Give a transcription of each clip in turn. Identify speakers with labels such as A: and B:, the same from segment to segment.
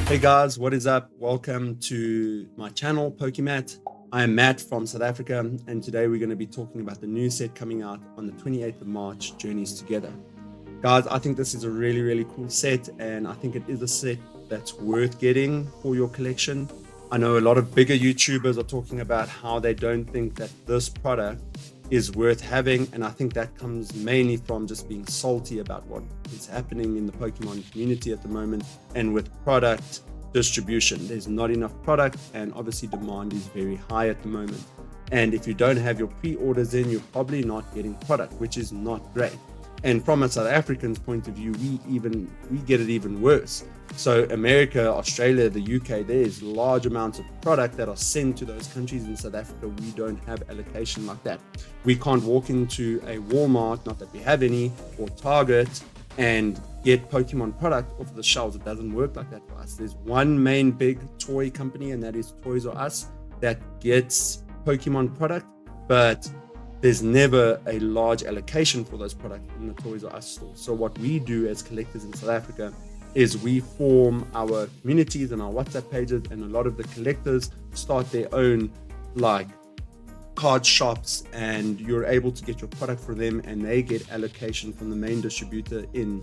A: Hey guys, what is up? Welcome to my channel, Pokemat. I am Matt from South Africa, and today we're going to be talking about the new set coming out on the 28th of March, Journeys Together. Guys, I think this is a really cool set, and I think it is a set that's worth getting for your collection. I know a lot of bigger YouTubers are talking about how they don't think that this product is worth having, and I think that comes mainly from just being salty about what is happening in the Pokemon community at the moment and with product distribution. There's not enough product, and obviously demand is very high at the moment, and if you don't have your pre-orders in, you're probably not getting product, which is not great. And from a South African's point of view, we get it even worse. So America, Australia, the UK, there's large amounts of product that are sent to those countries. In South Africa, we don't have allocation like that. We can't walk into a Walmart, not that we have any, or Target, and get Pokemon product off the shelves. It doesn't work like that for us. There's one main big toy company, and that is Toys R Us, that gets Pokemon product, but there's never a large allocation for those products in the Toys R Us store. So what we do as collectors in South Africa is we form our communities and our WhatsApp pages, and a lot of the collectors start their own like card shops, and you're able to get your product for them, and they get allocation from the main distributor in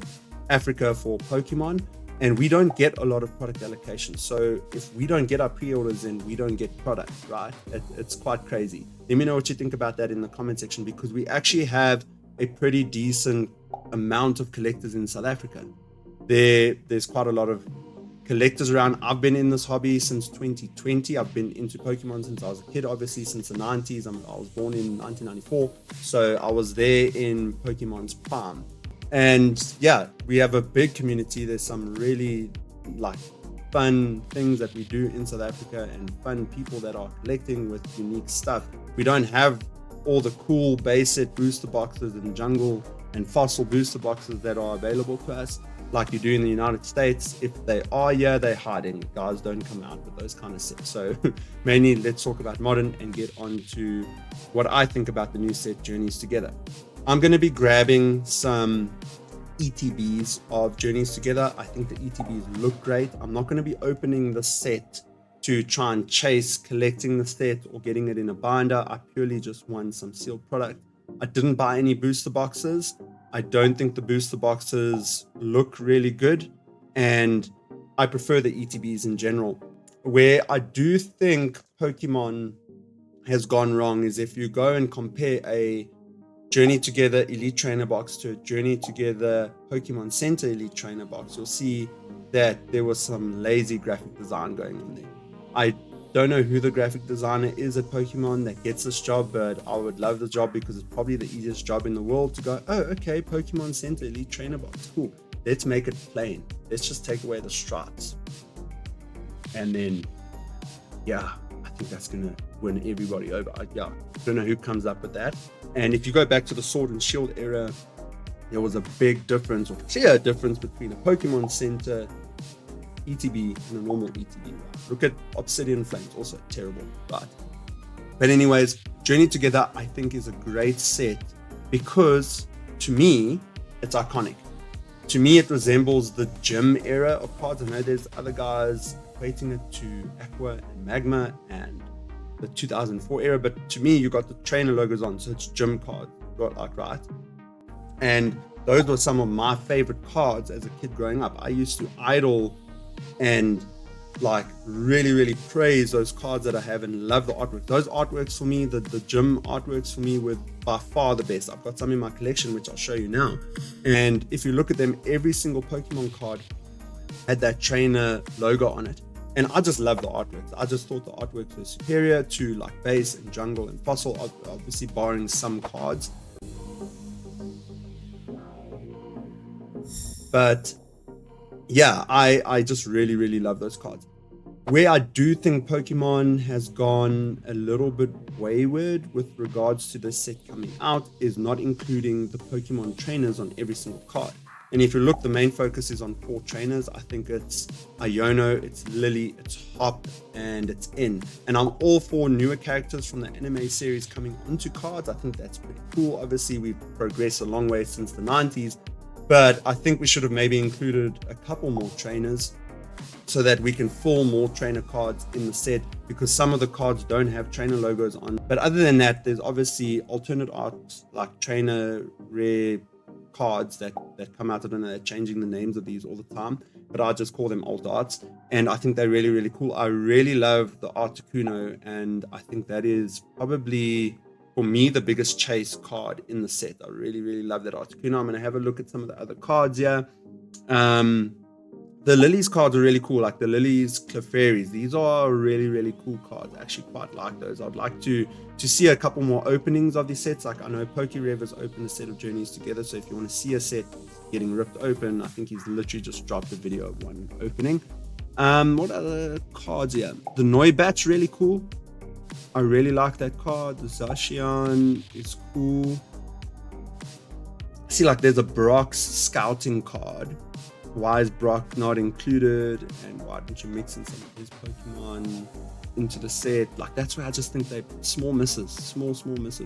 A: Africa for Pokemon. And we don't get a lot of product allocation. So if we don't get our pre-orders in, we don't get product, right? It's quite crazy. Let me know what you think about that in the comment section, because we actually have a pretty decent amount of collectors in South Africa. There's quite a lot of collectors around. I've been in this hobby since 2020. I've been into Pokemon since I was a kid, obviously since the 90s. I was born in 1994. So I was there in Pokemon's prime. And yeah, we have a big community. There's some really like fun things that we do in South Africa, and fun people that are collecting with unique stuff. We don't have all the cool basic booster boxes and jungle and fossil booster boxes that are available to us like you do in the United States. If they are here, they're hiding. Guys don't come out with those kind of sets. So mainly let's talk about modern and get on to what I think about the new set, Journeys Together. I'm going to be grabbing some ETBs of Journeys Together. I think the ETBs look great. I'm not going to be opening the set to try and chase collecting the set or getting it in a binder. I purely just want some sealed product. I didn't buy any booster boxes. I don't think the booster boxes look really good, and I prefer the ETBs in general. Where I do think Pokemon has gone wrong is if you go and compare a Journey Together Elite Trainer box to a Journey Together Pokemon Center Elite Trainer box, you'll see that there was some lazy graphic design going on there. I don't know who the graphic designer is at Pokemon that gets this job, but I would love the job because it's probably the easiest job in the world to go, oh, okay, Pokemon Center Elite Trainer box, cool. Let's make it plain. Let's just take away the stripes. And then, yeah, I think that's going to win everybody over. I don't know who comes up with that. And if you go back to the Sword and Shield era, there was a big difference, or clear difference, between a Pokemon Center ETB and a normal ETB. Look at Obsidian Flames, also terrible, right? But anyways, Journey Together I think is a great set because to me it's iconic. To me it resembles the gym era of cards. I know there's other guys equating it to Aqua and Magma and the 2004 era, but to me you got the trainer logos on, so it's gym cards, right? And those were some of my favorite cards as a kid growing up. I used to idol and like really praise those cards that I have and love the artwork. Those artworks for me, the gym artworks for me, were by far the best. I've got some in my collection which I'll show you now, and if you look at them, every single Pokemon card had that trainer logo on it, and I just love the artworks. I just thought the artworks were superior to like base and jungle and fossil, obviously barring some cards. But yeah, I just really love those cards. Where I do think Pokemon has gone a little bit wayward with regards to this set coming out is not including the Pokemon trainers on every single card. And if you look, the main focus is on 4 trainers. I think it's Iono, it's Lily, it's Hop, and it's In. And I'm all for newer characters from the anime series coming onto cards. I think that's pretty cool. Obviously, we've progressed a long way since the 90s, but I think we should have maybe included a couple more trainers. so that we can fill more trainer cards in the set, because some of the cards don't have trainer logos on. But other than that, there's obviously alternate art like trainer rare cards that come out. I don't know, they're changing the names of these all the time, but I just call them alt arts, and I think they're really, really cool. I really love the Articuno, and I think that is probably, for me, the biggest chase card in the set. I really, really love that Articuno. I'm going to have a look at some of the other cards here. The Lilies cards are really cool, like the Lilies Clefairies. These are really, really cool cards. I actually quite like those. I'd like to see a couple more openings of these sets. Like I know PokeRev has opened a set of Journeys Together, so if you want to see a set getting ripped open, I think he's literally just dropped a video of one opening. What other cards here? The Noibat's really cool. I really like that card. The Zacian is cool. See, like there's a Brock's scouting card. Why is Brock not included, and why didn't you mix in some of his Pokemon into the set? Like that's where I just think they small misses,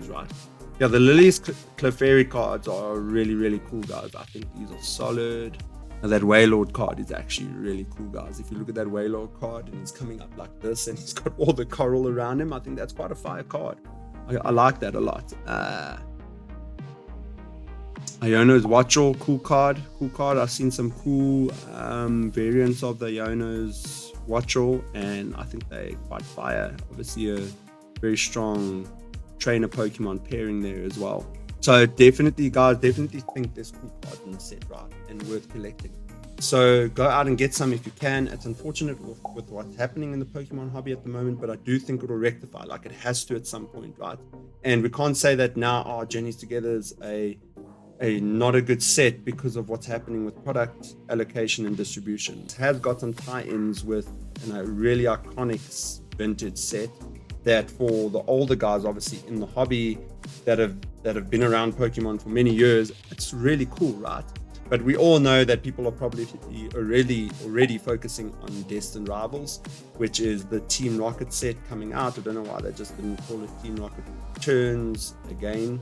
A: right? Yeah, the Lily's Clefairy cards are really, really cool, guys. I think these are solid. And that Wailord card is actually really cool, guys. If you look at that Wailord card and he's coming up like this and he's got all the coral around him, I think that's quite a fire card. I like that a lot. Iono's Watchall, cool card. I've seen some cool variants of the Iono's Watchall, and I think they're quite fire. Obviously a very strong trainer Pokemon pairing there as well. So definitely, guys, think there's cool cards in the set, right, and worth collecting. So go out and get some if you can. It's unfortunate with what's happening in the Pokemon hobby at the moment, but I do think it'll rectify. Like it has to at some point, right? And we can't say that now our Journeys Together is a not a good set because of what's happening with product allocation and distribution. It has got some tie-ins with a really iconic vintage set that for the older guys, obviously in the hobby, that have been around Pokemon for many years, it's really cool, right? But we all know that people are probably already focusing on Destined Rivals, which is the Team Rocket set coming out. I don't know why they just didn't call it Team Rocket Turns again.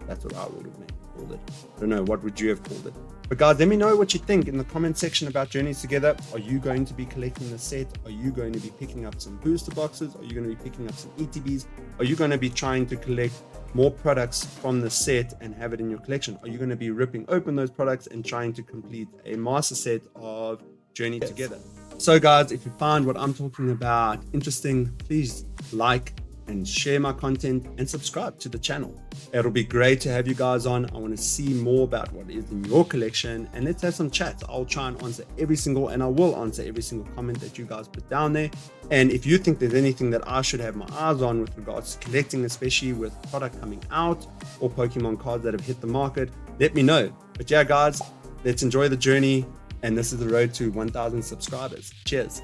A: That's what I would have called it. I don't know, what would you have called it? But guys, let me know what you think in the comment section about Journeys Together. Are you going to be collecting the set? Are you going to be picking up some booster boxes? Are you going to be picking up some ETBs? Are you going to be trying to collect more products from the set and have it in your collection? Are you going to be ripping open those products and trying to complete a master set of Journey Together? So guys, if you find what I'm talking about interesting, please like and share my content and subscribe to the channel. It'll be great to have you guys on. I want to see more about what is in your collection, and let's have some chats. I'll try and answer and I will answer every single comment that you guys put down there. And if you think there's anything that I should have my eyes on with regards to collecting, especially with product coming out or Pokemon cards that have hit the market, let me know. But yeah, guys, let's enjoy the journey. And this is the road to 1,000 subscribers. Cheers.